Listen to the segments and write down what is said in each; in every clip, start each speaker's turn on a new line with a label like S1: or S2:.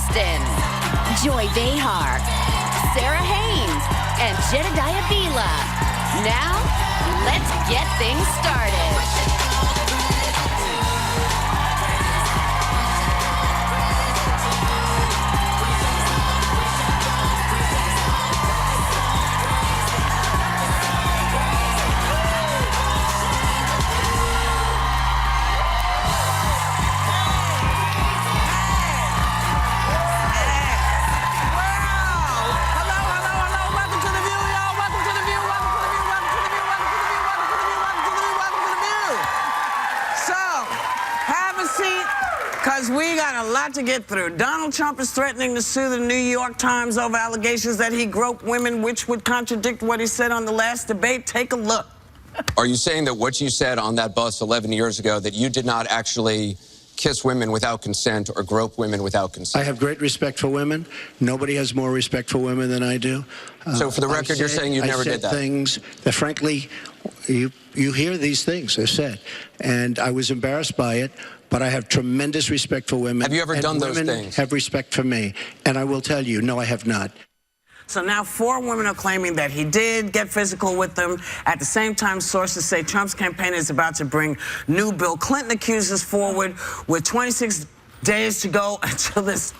S1: Austin, Joy Behar, Sarah Haynes, and Jedediah Bila. Now, let's get things started.
S2: Because we got a lot to get through. Donald Trump is threatening to sue the New York Times over allegations that he groped women, which would contradict what he said on the last debate. Take a look.
S3: Are you saying that what you said on that bus 11 years ago, that you did not actually kiss women without consent or grope women without consent?
S4: I have great respect for women. Nobody has more respect for women than I do.
S3: So for the record, you're saying you never did that?
S4: I said things that, frankly, you hear these things are said. And I was embarrassed by it, but I have tremendous respect for women.
S3: Have you ever done those things?
S4: Women have respect for me. And I will tell you, no, I have not.
S2: So now 4 women are claiming that he did get physical with them. At the same time, sources say Trump's campaign is about to bring new Bill Clinton accusers forward with 26 days to go until this.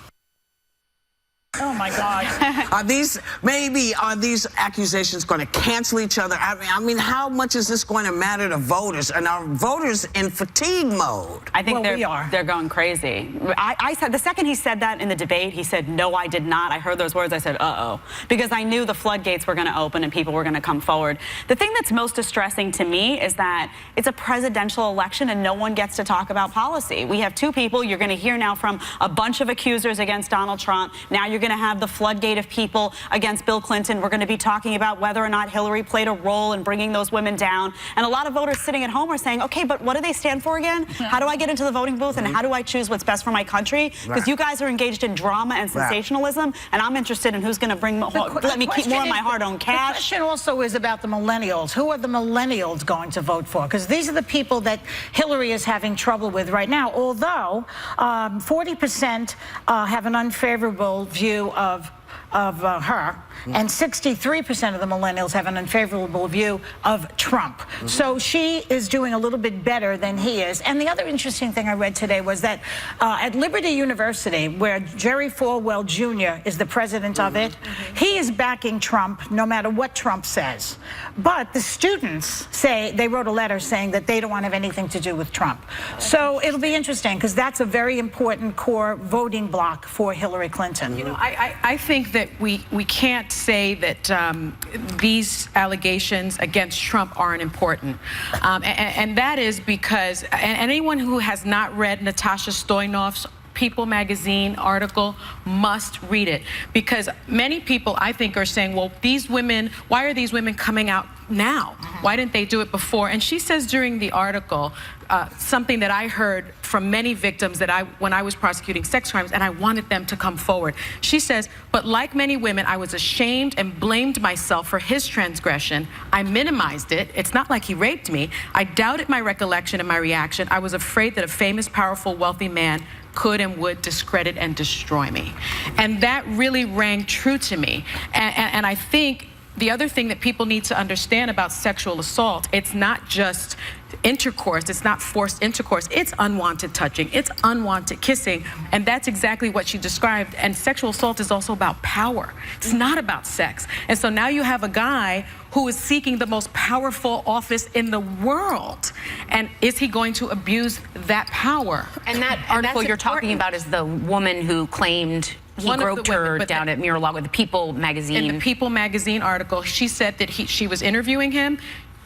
S5: Oh, my God.
S2: Are these accusations going to cancel each other? I mean, how much is this going to matter to voters? And are voters in fatigue mode?
S6: I think they're going crazy. I said, the second he said that in the debate, he said, no, I did not. I heard those words. I said, uh-oh, because I knew the floodgates were going to open and people were going to come forward. The thing that's most distressing to me is that it's a presidential election and no one gets to talk about policy. We have 2 people. You're going to hear now from a bunch of accusers against Donald Trump. Now you're going to have the floodgate of people against Bill Clinton. We're going to be talking about whether or not Hillary played a role in bringing those women down. And a lot of voters sitting at home are saying, okay, but what do they stand for again? How do I get into the voting booth and how do I choose what's best for my country? Because you guys are engaged in drama and sensationalism, and I'm interested in who's going to bring, let me keep more of my hard-earned cash.
S5: The question also is about the millennials. Who are the millennials going to vote for? Because these are the people that Hillary is having trouble with right now, although 40% have an unfavorable view of her, and 63% of the millennials have an unfavorable view of Trump. So she is doing a little bit better than he is. And the other interesting thing I read today was that at Liberty University, where Jerry Falwell Jr. is the president of it, he is backing Trump no matter what Trump says. But the students say, they wrote a letter saying that they don't want to have anything to do with Trump. So it'll be interesting, because that's a very important core voting block for Hillary Clinton.
S7: You know, I think that we can't say that these allegations against Trump aren't important. And that is because, and anyone who has not read Natasha Stoyanov's People magazine article must read it, because many people, I think, are saying, well, these women, why are these women coming out now? Why didn't they do it before? And she says during the article something that I heard from many victims that when I was prosecuting sex crimes, and I wanted them to come forward. She says, but like many women, I was ashamed and blamed myself for his transgression. I minimized it. It's not like he raped me. I doubted my recollection and my reaction. I was afraid that a famous, powerful, wealthy man could and would discredit and destroy me. And that really rang true to me. And I think the other thing that people need to understand about sexual assault, it's not just intercourse, it's not forced intercourse, it's unwanted touching, it's unwanted kissing, and that's exactly what she described. And sexual assault is also about power. It's not about sex. And so now you have a guy who is seeking the most powerful office in the world, and is he going to abuse that power?
S8: And that article you're talking about is the woman who claimed he groped her down at Mar-a-Lago with the People magazine.
S7: In the People magazine article, she said that she was interviewing him,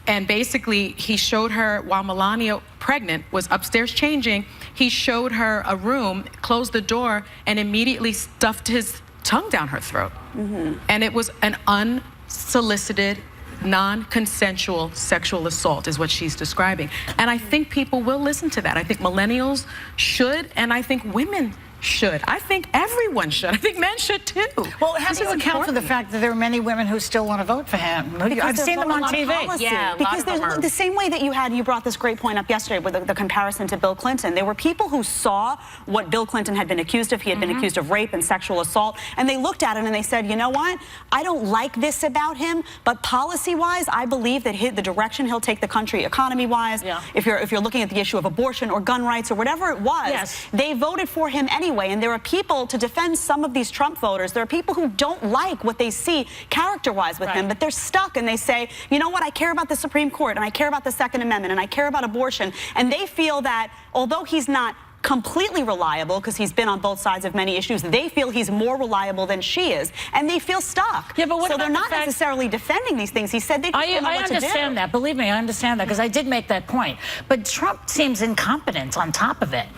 S7: and basically he showed her, while Melania, pregnant, was upstairs changing, he showed her a room, closed the door, and immediately stuffed his tongue down her throat. And it was an unsolicited, non-consensual sexual assault is what she's describing. And I think people will listen to that. I think millennials should, and I think women should. I think everyone should. I think men should too.
S5: Well, how do you account for the fact that there are many women who still want to vote for him? I've seen them on TV.
S8: Yeah,
S6: because there's the same way that you brought this great point up yesterday with the comparison to Bill Clinton. There were people who saw what Bill Clinton had been accused of. He had been accused of rape and sexual assault, and they looked at it and they said, you know what? I don't like this about him, but policy-wise, I believe that the direction he'll take the country, economy-wise, if you're looking at the issue of abortion or gun rights or whatever it was, they voted for him anyway. And there are people, to defend some of these Trump voters, there are people who don't like what they see character-wise with him, but they're stuck and they say, you know what, I care about the Supreme Court and I care about the Second Amendment and I care about abortion. And they feel that although he's not completely reliable, because he's been on both sides of many issues, they feel he's more reliable than she is, and they feel stuck.
S5: Yeah, but what
S6: so they're not necessarily defending these things. He said they don't know what to do.
S5: I understand that. Believe me, I understand that, because I did make that point. But Trump seems incompetent on top of it.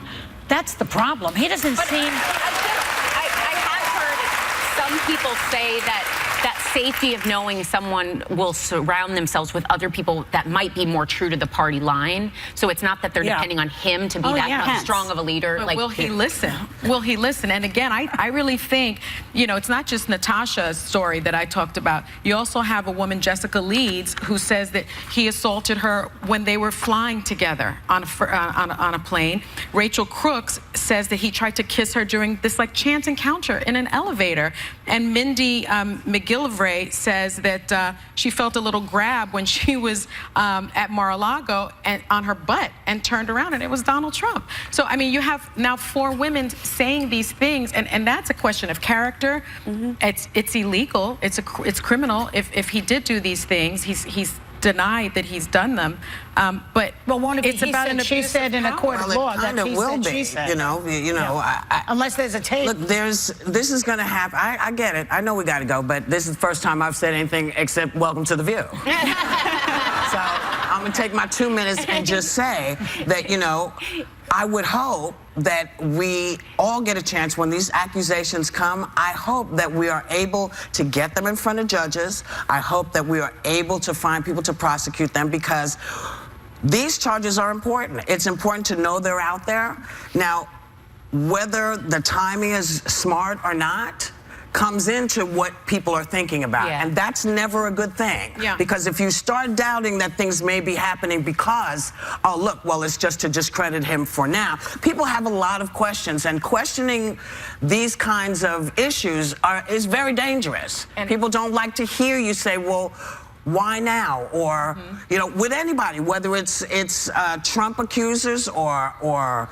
S5: That's the problem. He doesn't seem...
S8: I have heard some people say that safety of knowing someone will surround themselves with other people that might be more true to the party line. So it's not that they're depending on him to be that strong of a leader.
S7: But will he listen? Will he listen? And again, I really think, you know, it's not just Natasha's story that I talked about. You also have a woman, Jessica Leeds, who says that he assaulted her when they were flying together on a plane. Rachel Crooks says that he tried to kiss her during this chance encounter in an elevator. And Mindy McGillivray says that she felt a little grab when she was at Mar-a-Lago and on her butt and turned around, and it was Donald Trump. So, I mean, you have now 4 women saying these things, and that's a question of character. It's illegal. It's criminal. If he did do these things, he's denied that he's done them. But it's about an
S5: she said in a court of law that he said, she said.
S2: You know,
S5: unless there's a tape.
S2: Look, this is going to happen. I get it. I know we got to go, but this is the first time I've said anything except welcome to The View. So I'm going to take my 2 minutes and just say that, you know, I would hope that we all get a chance when these accusations come. I hope that we are able to get them in front of judges. I hope that we are able to find people to prosecute them, because these charges are important. It's important to know they're out there. Now, whether the timing is smart or not comes into what people are thinking about. And that's never a good thing. Because if you start doubting that things may be happening because, oh, look, well, it's just to discredit him for now. People have a lot of questions, and questioning these kinds of issues is very dangerous. And people don't like to hear you say, well, why now? Or, you know, with anybody, whether it's Trump accusers or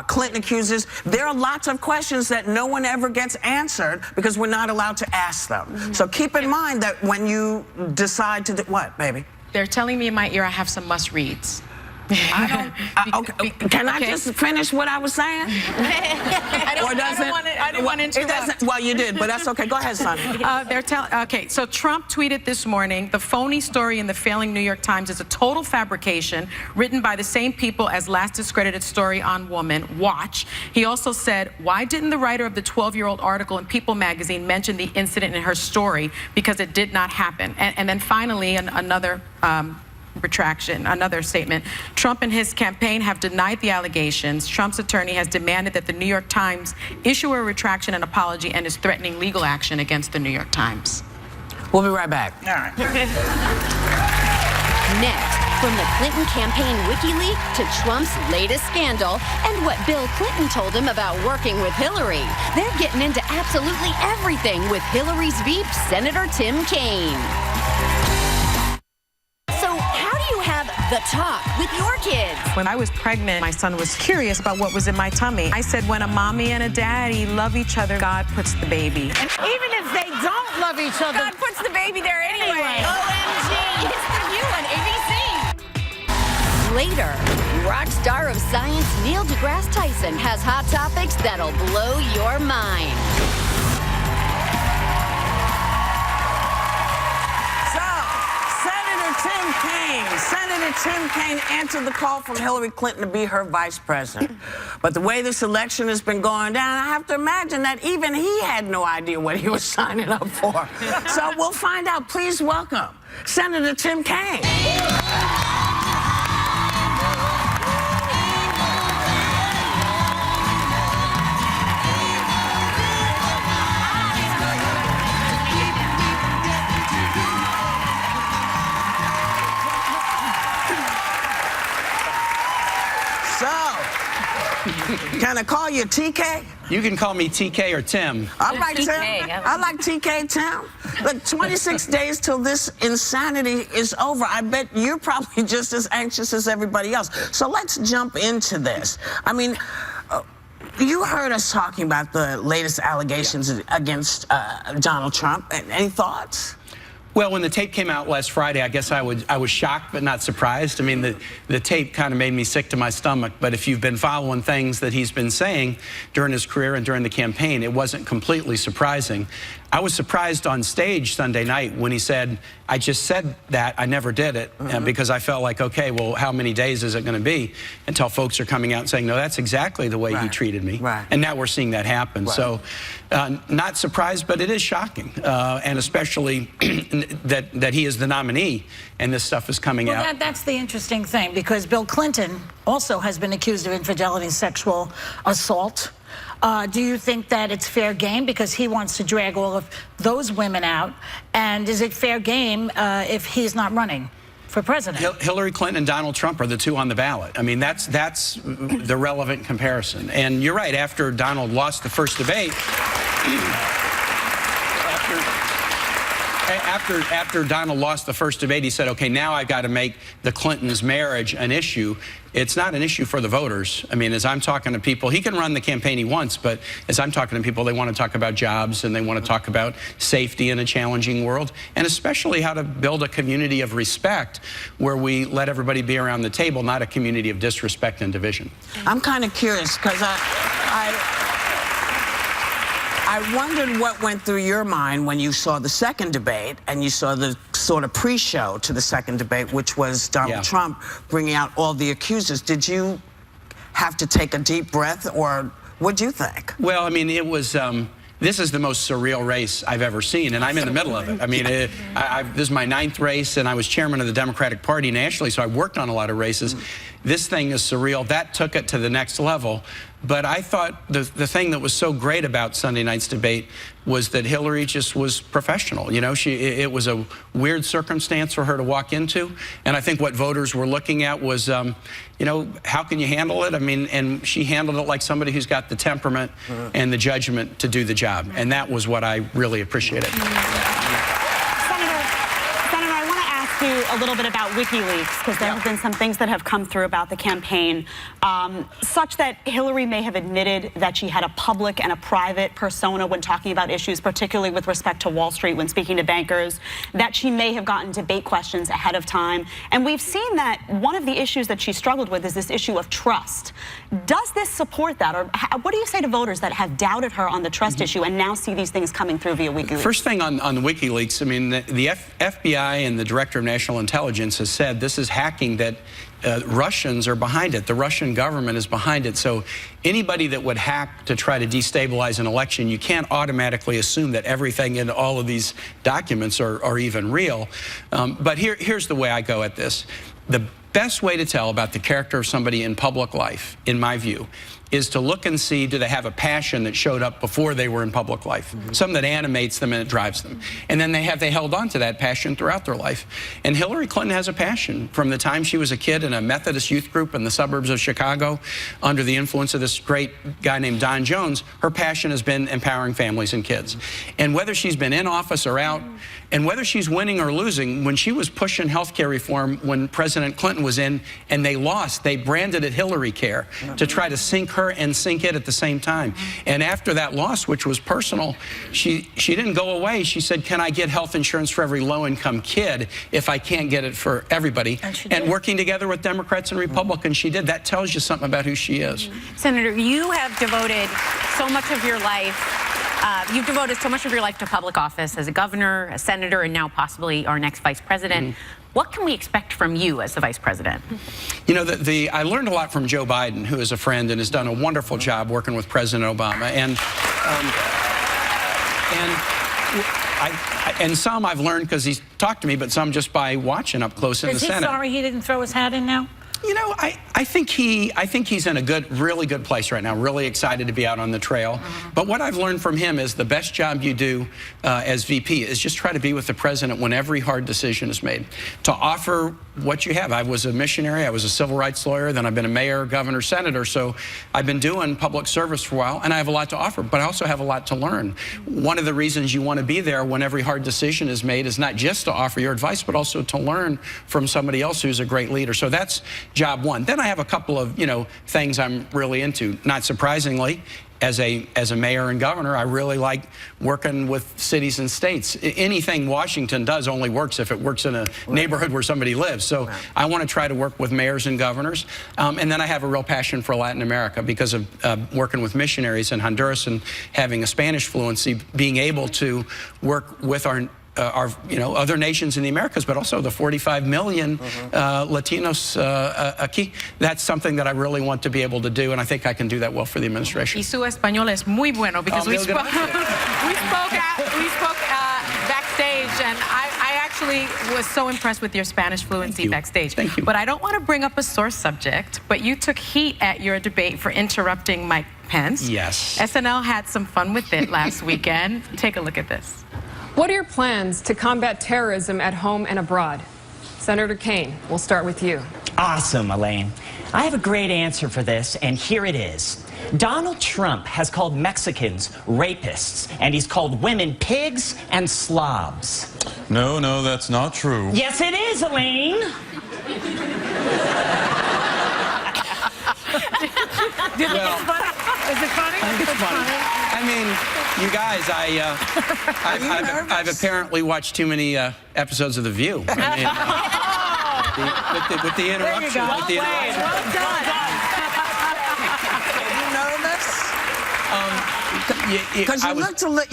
S2: Clinton accusers, there are lots of questions that no one ever gets answered because we're not allowed to ask them. So keep in mind that when you decide to do what, baby?
S7: They're telling me in my ear I have some must-reads.
S2: Okay. Can I just finish what I was saying?
S7: I don't want to interrupt.
S2: Well, you did, but that's okay. Go ahead, Sonny.
S7: Okay, so Trump tweeted this morning, the phony story in the failing New York Times is a total fabrication written by the same people as last discredited story on woman, Watch. He also said, why didn't the writer of the 12-year-old article in People magazine mention the incident in her story? Because it did not happen. And then finally, another retraction, another statement. Trump and his campaign have denied the allegations. Trump's attorney has demanded that the New York Times issue a retraction and apology, and is threatening legal action against the New York Times.
S2: We'll be right back.
S1: All right. Next, from the Clinton campaign WikiLeaks to Trump's latest scandal and what Bill Clinton told him about working with Hillary. They're getting into absolutely everything with Hillary's Veep, Senator Tim Kaine. The talk with your kids.
S7: When I was pregnant, my son was curious about what was in my tummy. I said, when a mommy and a daddy love each other, God puts the baby.
S5: And even if they don't love each other,
S8: God puts the baby there anyway.
S1: OMG. It's The View on ABC. Later, rock star of science Neil deGrasse Tyson has hot topics that'll blow your mind.
S2: Senator Tim Kaine answered the call from Hillary Clinton to be her vice president. But the way this election has been going down, I have to imagine that even he had no idea what he was signing up for. So we'll find out. Please welcome Senator Tim Kaine. Can I call you TK?
S9: You can call me TK or Tim.
S2: All right, Tim.
S8: TK,
S2: I like TK, Tim. Look, 26 days till this insanity is over. I bet you're probably just as anxious as everybody else. So let's jump into this. I mean, you heard us talking about the latest allegations against Donald Trump. Any thoughts?
S9: Well, when the tape came out last Friday, I guess I was shocked but not surprised. I mean, the tape kind of made me sick to my stomach. But if you've been following things that he's been saying during his career and during the campaign, it wasn't completely surprising. I was surprised on stage Sunday night when he said, I just said that, I never did it, because I felt like, okay, well, how many days is it going to be until folks are coming out and saying, no, that's exactly the way he treated me. And now we're seeing that happen. So not surprised, but it is shocking, and especially that he is the nominee and this stuff is coming out.
S5: That's the interesting thing, because Bill Clinton also has been accused of infidelity and sexual assault. Do you think that it's fair game because he wants to drag all of those women out? And is it fair game if he's not running for president?
S9: Hillary Clinton and Donald Trump are the two on the ballot. I mean, that's the relevant comparison. And you're right, after Donald lost the first debate, after Donald lost the first debate, he said, okay, now I've got to make the Clintons' marriage an issue. It's not an issue for the voters. I mean, as I'm talking to people, he can run the campaign he wants, but as I'm talking to people, they want to talk about jobs and they want to talk about safety in a challenging world, and especially how to build a community of respect where we let everybody be around the table, not a community of disrespect and division.
S2: I'm kind of curious because I wondered what went through your mind when you saw the second debate and you saw the sort of pre-show to the second debate, which was Donald Trump bringing out all the accusers. Did you have to take a deep breath, or what'd you think?
S9: Well, I mean, it was... this is the most surreal race I've ever seen, and I'm in the middle of it. I mean, this is my 9th race, and I was chairman of the Democratic Party nationally, so I worked on a lot of races. This thing is surreal. That took it to the next level. But I thought the thing that was so great about Sunday night's debate was that Hillary just was professional. You know, it was a weird circumstance for her to walk into. And I think what voters were looking at was, you know, how can you handle it? I mean, and she handled it like somebody who's got the temperament and the judgment to do the job. And that was what I really appreciated.
S6: A little bit about WikiLeaks, because there have been some things that have come through about the campaign, such that Hillary may have admitted that she had a public and a private persona when talking about issues, particularly with respect to Wall Street when speaking to bankers, that she may have gotten debate questions ahead of time. And we've seen that one of the issues that she struggled with is this issue of trust. Does this support that? Or what do you say to voters that have doubted her on the trust issue and now see these things coming through via WikiLeaks? First
S9: thing on the WikiLeaks, I mean, the FBI and the Director of National Intelligence has said this is hacking, that Russians are behind it. The Russian government is behind it. So anybody that would hack to try to destabilize an election, you can't automatically assume that everything in all of these documents are even real. But here's the way I go at this. The best way to tell about the character of somebody in public life, in my view, is to look and see, do they have a passion that showed up before they were in public life? Something that animates them and it drives them. And then they held on to that passion throughout their life. And Hillary Clinton has a passion from the time she was a kid in a Methodist youth group in the suburbs of Chicago under the influence of this great guy named Don Jones. Her passion has been empowering families and kids. And whether she's been in office or out, and whether she's winning or losing, when she was pushing health care reform when President Clinton was in and they lost, they branded it Hillary Care to try to sink her and sink it at the same time. And after that loss, which was personal, she didn't go away. She said, can I get health insurance for every low-income kid if I can't get it for everybody? And working together with Democrats and Republicans, she did. That tells you something about who she is.
S8: Senator, you have devoted so much of your life you've devoted so much of your life to public office as a governor, a senator, and now possibly our next vice president. What can we expect from you as the vice president?
S9: You know, I learned a lot from Joe Biden, who is a friend and has done a wonderful job working with President Obama. And some I've learned because he's talked to me, but some just by watching up close in the Senate.
S5: Is he sorry he didn't throw his hat in now?
S9: You know, I think he's in a really good place right now. Really excited to be out on the trail. But what I've learned from him is the best job you do as VP is just try to be with the president when every hard decision is made. To offer what you have. I was a missionary. I was a civil rights lawyer. Then I've been a mayor, governor, senator. So I've been doing public service for a while, and I have a lot to offer. But I also have a lot to learn. One of the reasons you want to be there when every hard decision is made is not just to offer your advice, but also to learn from somebody else who's a great leader. So that's job one. Then I have a couple of, things I'm really into. Not surprisingly, as a mayor and governor, I really like working with cities and states. Anything Washington does only works if it works in a neighborhood where somebody lives. So I want to try to work with mayors and governors. And then I have a real passion for Latin America because of working with missionaries in Honduras and having a Spanish fluency, being able to work with our other nations in the Americas, but also the 45 million Latinos aquí. That's something that I really want to be able to do, and I think I can do that well for the administration.
S7: Y su español es muy bueno because we spoke backstage, and I actually was so impressed with your Spanish fluency backstage.
S9: Thank you.
S7: But I don't want to bring up a sore subject, but you took heat at your debate for interrupting Mike Pence.
S9: Yes.
S7: SNL had some fun with it last weekend. Take a look at this.
S10: What are your plans to combat terrorism at home and abroad? Senator Kaine, we'll start with you.
S11: Awesome, Elaine. I have a great answer for this, and here it is. Donald Trump has called Mexicans rapists, and he's called women pigs and slobs.
S12: No, that's not true.
S11: Yes, it is, Elaine.
S5: Is it funny?
S9: I think it's funny. I mean, you guys, I've apparently watched too many episodes of The View. I mean, with the interruption.
S5: Well done.
S2: Because you looked like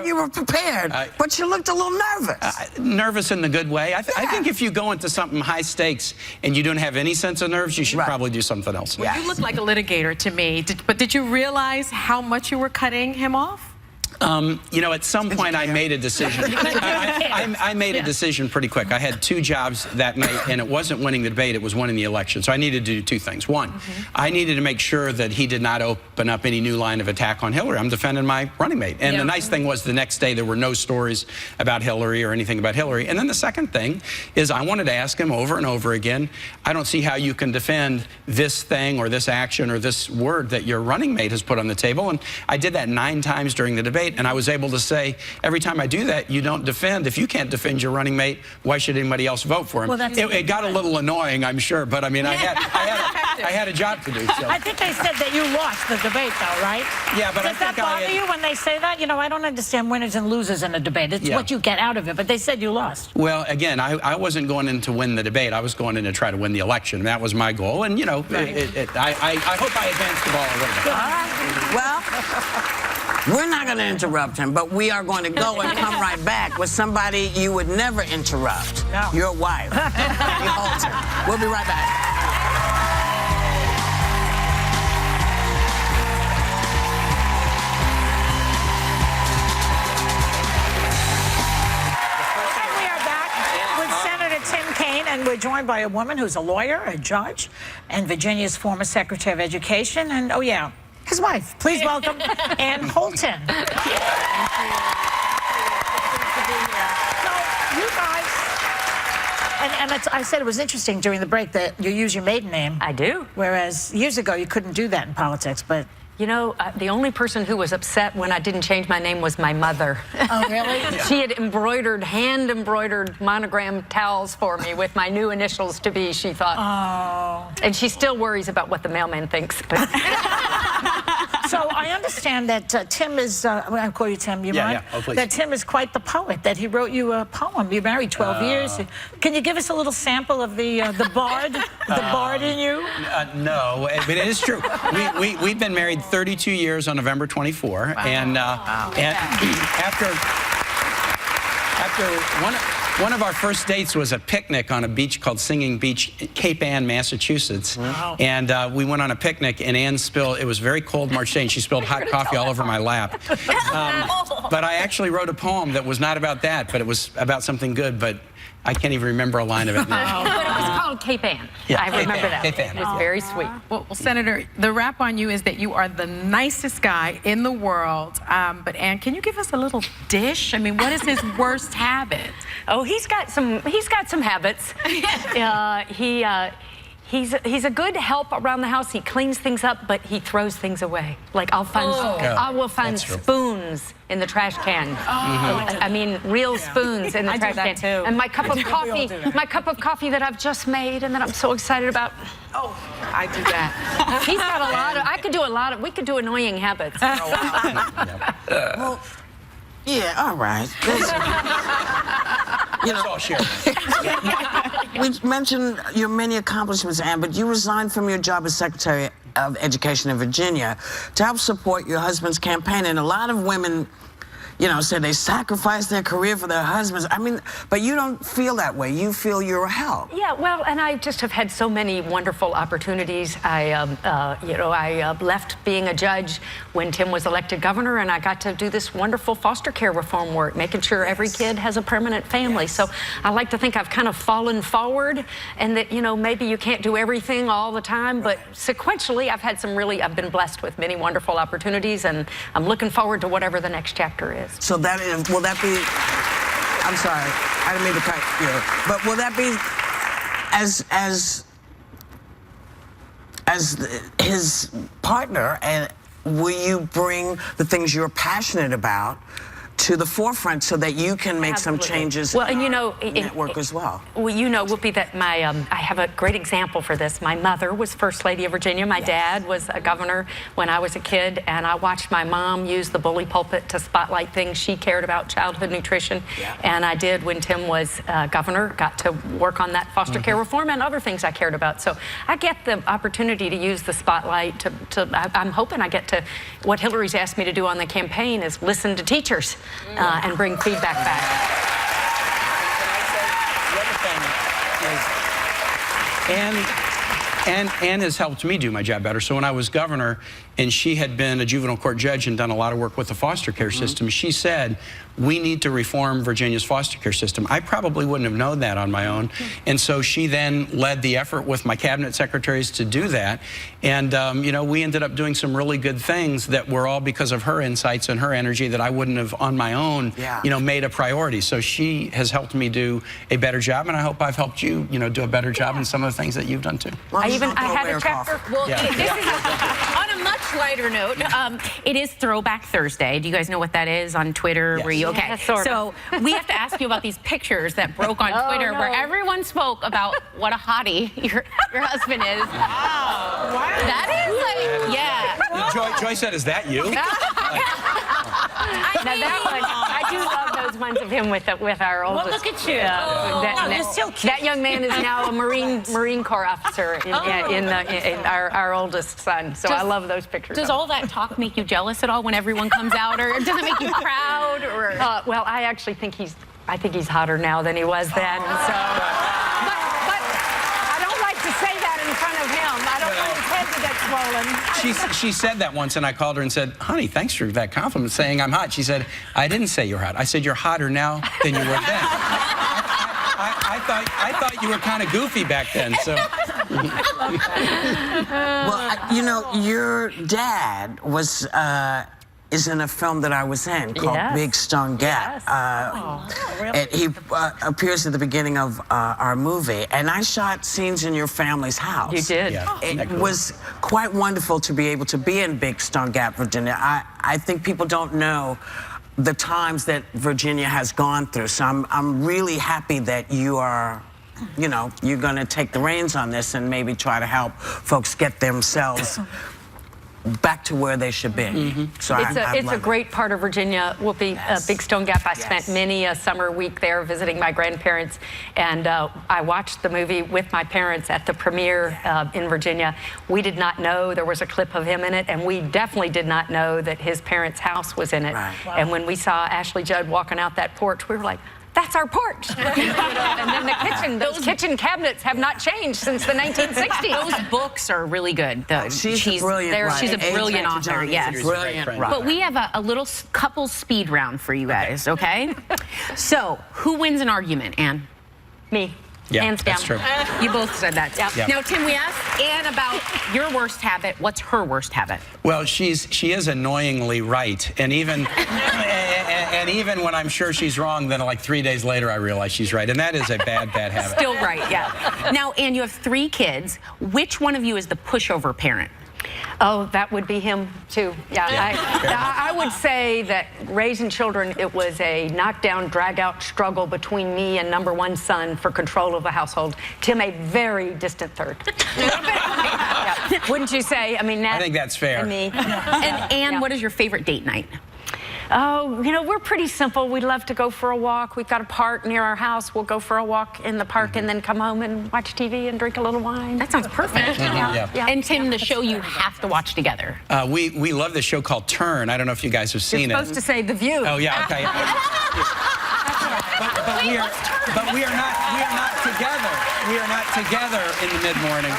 S2: you were prepared, but you looked a little nervous.
S9: Nervous in the good way. I think if you go into something high stakes and you don't have any sense of nerves, you should probably do something else.
S7: Well, you look like a litigator to me, but did you realize how much you were cutting him off?
S9: At some point I made a decision. I made a decision pretty quick. I had two jobs that night, and it wasn't winning the debate, it was winning the election. So I needed to do two things. One, I needed to make sure that he did not open up any new line of attack on Hillary. I'm defending my running mate. And the nice thing was the next day there were no stories about Hillary or anything about Hillary. And then the second thing is I wanted to ask him over and over again, I don't see how you can defend this thing or this action or this word that your running mate has put on the table. And I did that 9 times during the debate. And I was able to say, every time I do that, you don't defend. If you can't defend your running mate, why should anybody else vote for him?
S5: Well,
S9: it got a little annoying, I'm sure, but I mean, I had a job to do. So.
S5: I think they said that you lost the debate, though, right?
S9: Yeah, but
S5: Does that bother you when they say that? I don't understand winners and losers in a debate. It's what you get out of it, but they said you lost.
S9: Well, again, I wasn't going in to win the debate. I was going in to try to win the election. That was my goal, and, I hope I advanced the ball a little bit.
S2: All right. Well... We're not going to interrupt him, but we are going to go and come right back with somebody you would never interrupt.
S5: No.
S2: Your wife. Abby Holton. We'll be right back.
S5: And we are back with Senator Tim Kaine, and we're joined by a woman who's a lawyer, a judge, and Virginia's former Secretary of Education, and, his wife. Please welcome Ann Holton. So, you guys, and I said it was interesting during the break that you use your maiden name.
S8: I do.
S5: Whereas years ago you couldn't do that in politics, but...
S8: the only person who was upset when I didn't change my name was my mother.
S5: Oh, really?
S8: She had hand-embroidered monogram towels for me with my new initials to be, she thought.
S5: Oh.
S8: And she still worries about what the mailman thinks. But.
S5: So I understand that Tim is, I'll call you Tim, you mind?
S9: Yeah, please.
S5: That Tim is quite the poet, that he wrote you a poem. You're married 12 years. Can you give us a little sample of the bard, the bard in you?
S9: No, but it is true. We've been married 32 years on November 24, and after one of our first dates was a picnic on a beach called Singing Beach, Cape Ann, Massachusetts. Wow. And we went on a picnic, and Ann spilled, it was very cold March day, and she spilled hot coffee all over my lap. But I actually wrote a poem that was not about that, but it was about something good, but I can't even remember a line of it now.
S8: called Cape Ann.
S9: Yeah,
S8: I remember that.
S9: Cape Ann.
S8: It was very sweet.
S7: Well, Senator, the rap on you is that you are the nicest guy in the world. But Ann, can you give us a little dish? I mean, what is his worst habit?
S8: Oh, he's got some habits. He's a good help around the house. He cleans things up, but he throws things away. Like I will find spoons in the trash can. I mean, real spoons in the trash can.
S6: Too.
S8: And my cup of coffee, that I've just made and that I'm so excited about.
S7: Oh, I do that.
S8: He's got a lot of. We could do annoying habits.
S2: Well, yeah, all right. You know, we mentioned your many accomplishments, Ann, but you resigned from your job as Secretary of Education in Virginia to help support your husband's campaign. And a lot of women, you know, said they sacrificed their career for their husbands. I mean, but you don't feel that way. You feel you're a help.
S8: Yeah, well, and I just have had so many wonderful opportunities. I left being a judge when Tim was elected governor, and I got to do this wonderful foster care reform work, making sure every kid has a permanent family. So I like to think I've kind of fallen forward, and that, you know, maybe you can't do everything all the time, but sequentially I've been blessed with many wonderful opportunities, and I'm looking forward to whatever the next chapter is.
S2: So that is, will that be, I'm sorry, I didn't mean to cut you, but will that be as his partner, and will you bring the things you're passionate about to the forefront so that you can make some changes in our network as well?
S8: Well, you know, Whoopi, that I have a great example for this. My mother was First Lady of Virginia. My dad was a governor when I was a kid, and I watched my mom use the bully pulpit to spotlight things she cared about, childhood nutrition, and I did when Tim was governor, got to work on that foster care reform and other things I cared about. So I get the opportunity to use the spotlight I'm hoping I get to, what Hillary's asked me to do on the campaign is listen to teachers. And bring feedback back.
S9: The other thing is, Ann has helped me do my job better. So when I was governor, and she had been a juvenile court judge and done a lot of work with the foster care system, she said, we need to reform Virginia's foster care system. I probably wouldn't have known that on my own. And so she then led the effort with my cabinet secretaries to do that. And, you know, we ended up doing some really good things that were all because of her insights and her energy that I wouldn't have on my own, you know, made a priority. So she has helped me do a better job, and I hope I've helped you, you know, do a better job in some of the things that you've done too.
S8: I had a chapter.
S13: Well, this is on a much lighter note. It is Throwback Thursday. Do you guys know what that is on Twitter? Where you So we have to ask you about these pictures that broke on Twitter where everyone spoke about what a hottie your husband is.
S7: Wow.
S13: That is like, yeah.
S9: Joy said, is that you?
S8: Now that one, I do love those ones of him with our oldest.
S5: Well, look at you.
S8: You're still cute. That young man is now a Marine Corps officer in our oldest son. So I love those pictures.
S13: Does all that talk make you jealous at all when everyone comes out, or does it make you proud? Or
S8: well, I actually think he's hotter now than he was then. So, but I don't like to say that in front of him. I don't want his head to get swollen.
S9: She said that once, and I called her and said, honey, thanks for that compliment, saying I'm hot. She said, I didn't say you're hot. I said, you're hotter now than you were then. I thought you were kind of goofy back then. So.
S2: Well, you know, your dad was is in a film that I was in called Big Stone Gap. And he appears at the beginning of our movie, and I shot scenes in your family's house.
S8: You did.
S2: It was quite wonderful to be able to be in Big Stone Gap, Virginia. I think people don't know the times that Virginia has gone through, so I'm really happy that you are, you know, you're going to take the reins on this and maybe try to help folks get themselves back to where they should be. So
S8: it's a great part of Virginia. Whoopi, Big Stone Gap. I spent many a summer week there visiting my grandparents, and I watched the movie with my parents at the premiere in Virginia. We did not know there was a clip of him in it, and we definitely did not know that his parents' house was in it. And when we saw Ashley Judd walking out that porch, we were like, that's our porch. And then the kitchen, those kitchen cabinets have not changed since the 1960s.
S13: Those books are really good.
S2: She's a brilliant writer.
S13: She's a brilliant author, yes.
S2: Brilliant.
S13: But we have a little couple speed round for you guys, okay? So, who wins an argument, Ann?
S8: Me.
S9: Yeah,
S13: Hands down.
S9: that's true.
S13: You both said that.
S9: Yeah.
S13: Now, Tim, we asked Ann about your worst habit. What's her worst habit?
S9: Well, she is annoyingly right, and even even when I'm sure she's wrong, then like 3 days later I realize she's right, and that is a bad habit.
S13: Still right, yeah. Now, Ann, you have 3 kids. Which one of you is the pushover parent?
S14: Oh, that would be him, too. Yeah, I would say that raising children, it was a knockdown, drag-out struggle between me and number 1 son for control of the household. Tim, a very distant third. Yeah. Wouldn't you say? I mean, Nat,
S9: I think that's fair.
S14: And me.
S13: And Ann, what is your favorite date night?
S14: Oh, you know, we're pretty simple. We love to go for a walk. We've got a park near our house. We'll go for a walk in the park and then come home and watch TV and drink a little wine.
S13: That sounds perfect.
S14: Yeah.
S13: And Tim, the show you have to watch together.
S9: We love this show called Turn. I don't know if you guys have seen
S14: You're supposed to say The View.
S9: Oh, yeah, okay. but we are not together. We are not together in the mid-morning.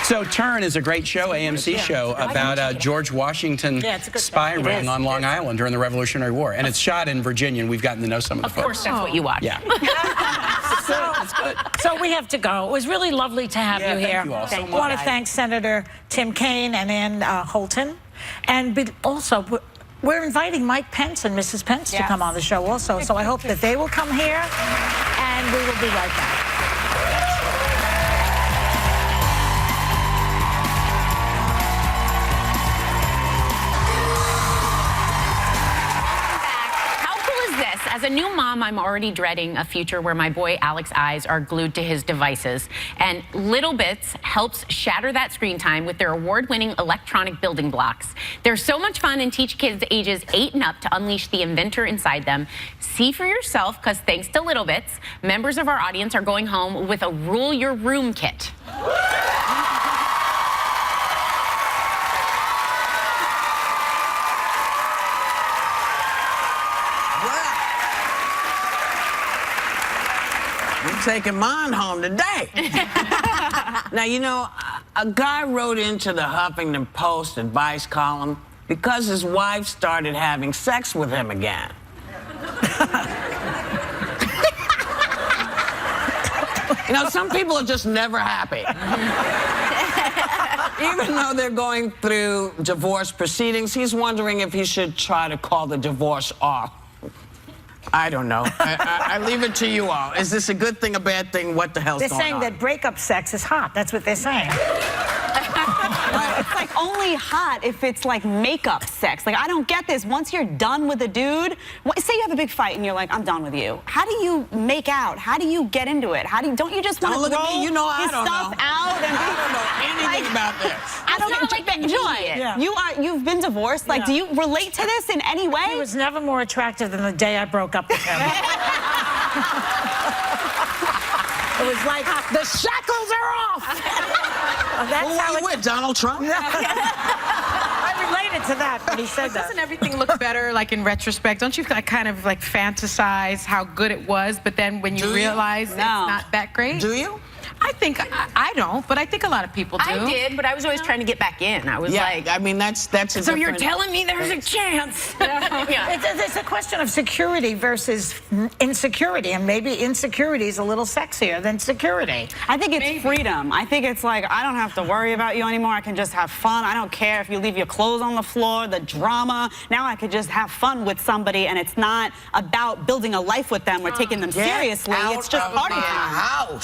S9: So Turn is a great show, AMC show, about George Washington spy ring on Long Island during the Revolutionary War. And it's shot in Virginia, and we've gotten to know some of the folks.
S13: Of course, that's what you watch.
S9: Yeah.
S5: It's good. So we have to go. It was really lovely to have you here.
S9: Thank you all so much.
S5: I want to thank Senator Tim Kaine and Ann Holton. And also, we're inviting Mike Pence and Mrs. Pence to come on the show also. So I hope that they will come here, and we will be right back.
S13: As a new mom, I'm already dreading a future where my boy Alex's eyes are glued to his devices. And Little Bits helps shatter that screen time with their award-winning electronic building blocks. They're so much fun and teach kids ages 8 and up to unleash the inventor inside them. See for yourself, because thanks to Little Bits, members of our audience are going home with a Rule Your Room kit.
S2: I'm taking mine home today. Now, you know, a guy wrote into the Huffington Post advice column because his wife started having sex with him again. You know, some people are just never happy. Even though they're going through divorce proceedings, he's wondering if he should try to call the divorce off. I don't know. I leave it to you all. Is this a good thing, a bad thing? What the hell's going on?
S5: They're saying that breakup sex is hot. That's what they're saying.
S6: It's like only hot if it's like makeup sex. Like, I don't get this. Once you're done with a dude, say you have a big fight and you're like, I'm done with you. How do you make out? How do you get into it? Don't you just want to throw
S2: you know,
S6: your stuff out? And
S2: I don't know anything about this.
S6: I don't like that. Joy, you've been divorced. Like, do you relate to this in any way?
S5: He was never more attractive than the day I broke up with him. It was like, the shackles are off.
S2: Who are you with, Donald Trump?
S5: I related to that when he said that.
S7: Doesn't everything look better, like, in retrospect? Don't you kind of, like, fantasize how good it was, but then when you realize it's not that great?
S2: Do you?
S7: I think, I don't, but I think a lot of people do.
S13: I did, but I was always trying to get back in. I was like...
S2: I mean, that's a
S13: So you're telling me there's a chance?
S5: It's a question of security versus insecurity, and maybe insecurity is a little sexier than security.
S6: I think it's freedom. I think it's like, I don't have to worry about you anymore. I can just have fun. I don't care if you leave your clothes on the floor, the drama. Now I could just have fun with somebody, and it's not about building a life with them or taking them seriously. It's just party time.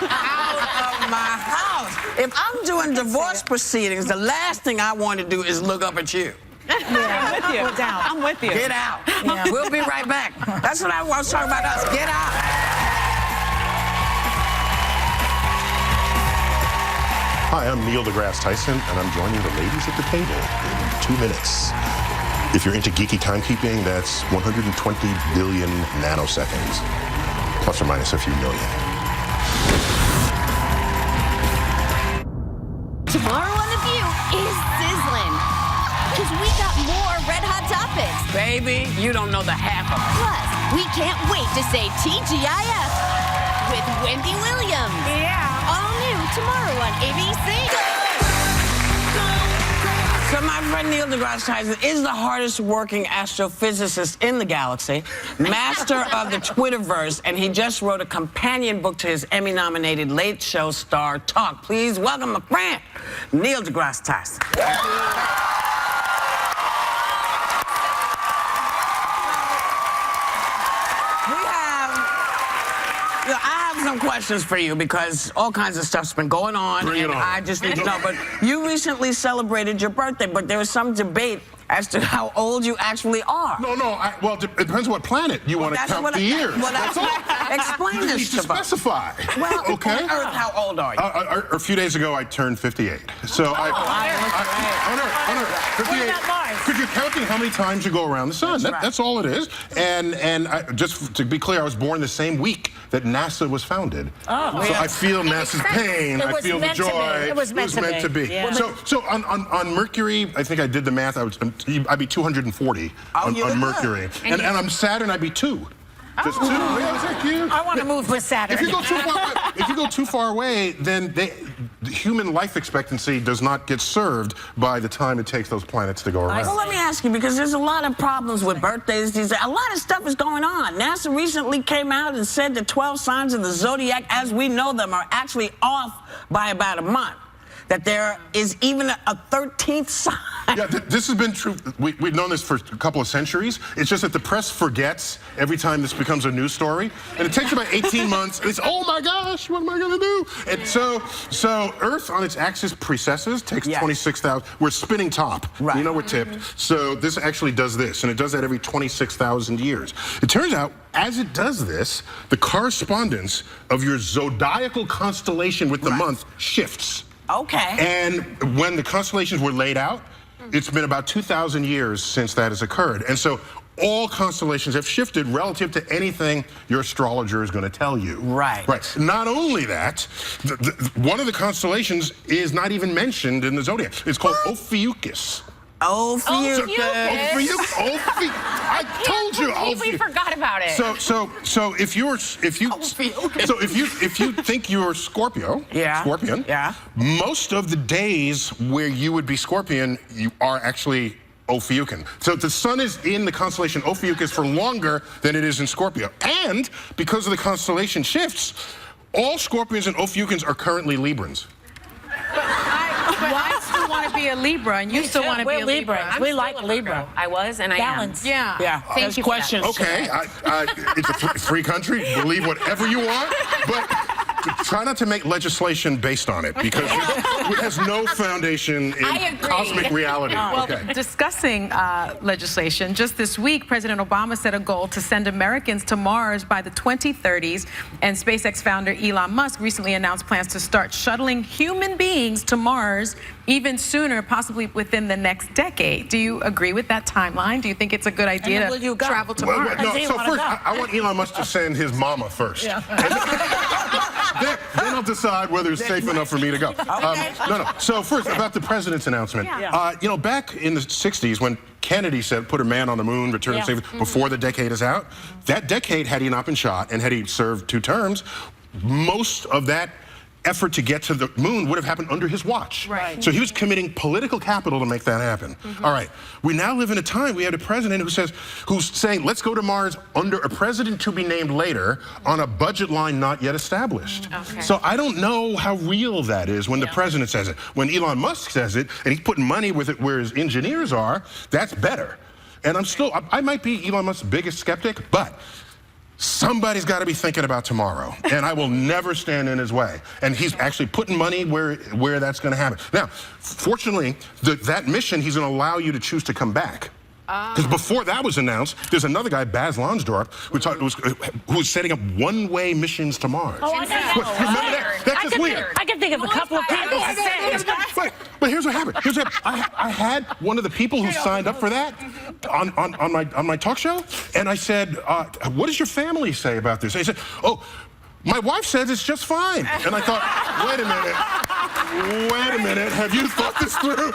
S2: Get out of my house. If I'm doing divorce proceedings, the last thing I want to do is look up at you.
S6: I'm with you. I'm with you.
S2: Get out. Yeah. We'll be right back. That's what I was talking about us. Get out.
S15: Hi, I'm Neil deGrasse Tyson, and I'm joining the ladies at the table in 2 minutes. If you're into geeky timekeeping, that's 120 billion nanoseconds, plus or minus a few million.
S1: Tomorrow on The View is sizzling, because we got more red hot topics.
S2: Baby, you don't know the half of it.
S1: Plus, we can't wait to say TGIF with Wendy Williams. Yeah. All new tomorrow on ABC.
S2: So my friend Neil deGrasse Tyson is the hardest working astrophysicist in the galaxy, master of the Twitterverse, and he just wrote a companion book to his Emmy-nominated Late Show Star Talk. Please welcome my friend, Neil deGrasse Tyson. I have some questions for you because all kinds of stuff's been going on, and I just need to know. But you recently celebrated your birthday, but there was some debate as to how old you actually are.
S15: No, well, it depends what planet you want to count the years.
S2: Well, that's all. Explain
S15: You
S2: this
S15: need to
S2: to us.
S15: specify.
S2: Well,
S15: okay.
S2: on Earth, how old are you?
S15: A few days ago, I turned 58. So on Earth, 58. Because you're counting how many times you go around the sun. That's all it is. And just to be clear, I was born the same week that NASA was founded. Oh, so I feel NASA's pain. I feel the joy.
S5: It was meant to be.
S15: Yeah. So on Mercury, I think I did the math. I'd be 240 on Mercury. And on Saturn, I'd be 2. Just 2.
S5: I want to move with Saturn.
S15: If you go too far away, then the human life expectancy does not get served by the time it takes those planets to go around.
S2: Well, let me ask you, because there's a lot of problems with birthdays these days. A lot of stuff is going on. NASA recently came out and said the 12 signs of the zodiac, as we know them, are actually off by about a month. That there is even a 13th sign.
S15: Yeah, this has been true. We've known this for a couple of centuries. It's just that the press forgets every time this becomes a news story. And it takes about 18 months. And it's, oh my gosh, what am I going to do? And so Earth on its axis precesses takes 26,000. We're spinning top. Right. You know we're tipped. So this actually does this. And it does that every 26,000 years. It turns out, as it does this, the correspondence of your zodiacal constellation with the month shifts.
S2: Okay.
S15: And when the constellations were laid out, it's been about 2,000 years since that has occurred. And so all constellations have shifted relative to anything your astrologer is going to tell you.
S2: Right.
S15: Right. Not only that, one of the constellations is not even mentioned in the zodiac. It's called Ophiuchus.
S2: Ophiuchus.
S15: I told you.
S13: We forgot about it.
S15: So if you think you're Scorpion, most of the days where you would be Scorpion, you are actually Ophiuchian. So the sun is in the constellation Ophiuchus for longer than it is in Scorpio. And because of the constellation shifts, all Scorpions and Ophiuchians are currently Librans.
S7: But I still want to be a Libra, and you still want to be a Libra.
S5: We like Libra.
S13: I was, and I am.
S7: Yeah.
S13: Thank you.
S2: Questions.
S15: Okay, it's a free country. Believe whatever you want, but try not to make legislation based on it because it has no foundation in cosmic reality.
S7: Well, discussing legislation, just this week, President Obama set a goal to send Americans to Mars by the 2030s, and SpaceX founder Elon Musk recently announced plans to start shuttling human beings to Mars even sooner, possibly within the next decade. Do you agree with that timeline? Do you think it's a good idea to travel to Mars?
S15: No, so first, I want Elon Musk to send his mama first. Yeah. Then I'll decide whether it's safe enough for me to go. No. So first, about the president's announcement. You know, back in the 60s when Kennedy said, put a man on the moon, return to safety, before the decade is out, that decade, had he not been shot and had he served 2 terms, most of that effort to get to the moon would have happened under his watch. Right. So he was committing political capital to make that happen. All right. We now live in a time, we have a president who's saying, let's go to Mars under a president to be named later on a budget line not yet established. Okay. So I don't know how real that is when the president says it. When Elon Musk says it, and he's putting money with it where his engineers are, that's better. And I might be Elon Musk's biggest skeptic, but somebody's got to be thinking about tomorrow, and I will never stand in his way. And he's actually putting money where that's going to happen. Now, fortunately, that mission, he's going to allow you to choose to come back. Because before that was announced, there's another guy, Baz Lonsdorff, who was setting up one-way missions to Mars.
S5: Oh, I know.
S15: Remember that? That's just weird.
S5: I can think of a couple of people who said.
S15: But here's what happened. I had one of the people who signed up for that on my talk show, and I said, what does your family say about this? They said, oh, my wife says it's just fine. And I thought, wait a minute, have you thought this through?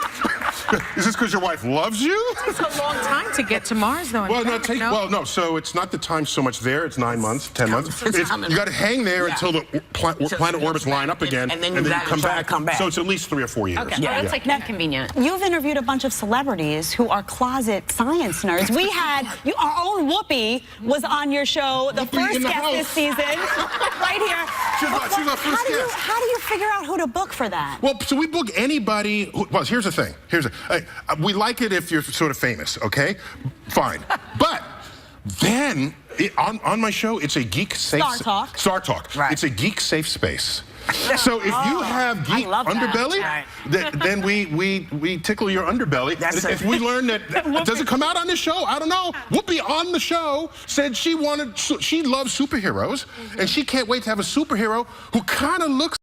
S15: Is this because your wife loves you?
S7: It's a long time to get to Mars, though.
S15: No, so it's not the time so much there. It's 9 months, 10 months. You got to hang there until the planet orbits line up again,
S2: and then you come back.
S15: So it's at least 3 or 4 years.
S6: Okay.
S13: Yeah, that's like inconvenient.
S6: You've interviewed a bunch of celebrities who are closet science nerds. We had our own Whoopi was on your show, the first guest this season, right here.
S15: She's our first guest.
S6: How do you figure out who to book for that?
S15: Well, so we book anybody. Well, here's the thing. We like it if you're sort of famous, okay? Fine. But then on my show, it's a geek safe. Star Talk. Right. It's a geek safe space. So if you have geek underbelly, then we tickle your underbelly. If we learn that, does it come out on this show? I don't know. Whoopi on the show said she loves superheroes, and she can't wait to have a superhero who kind of looks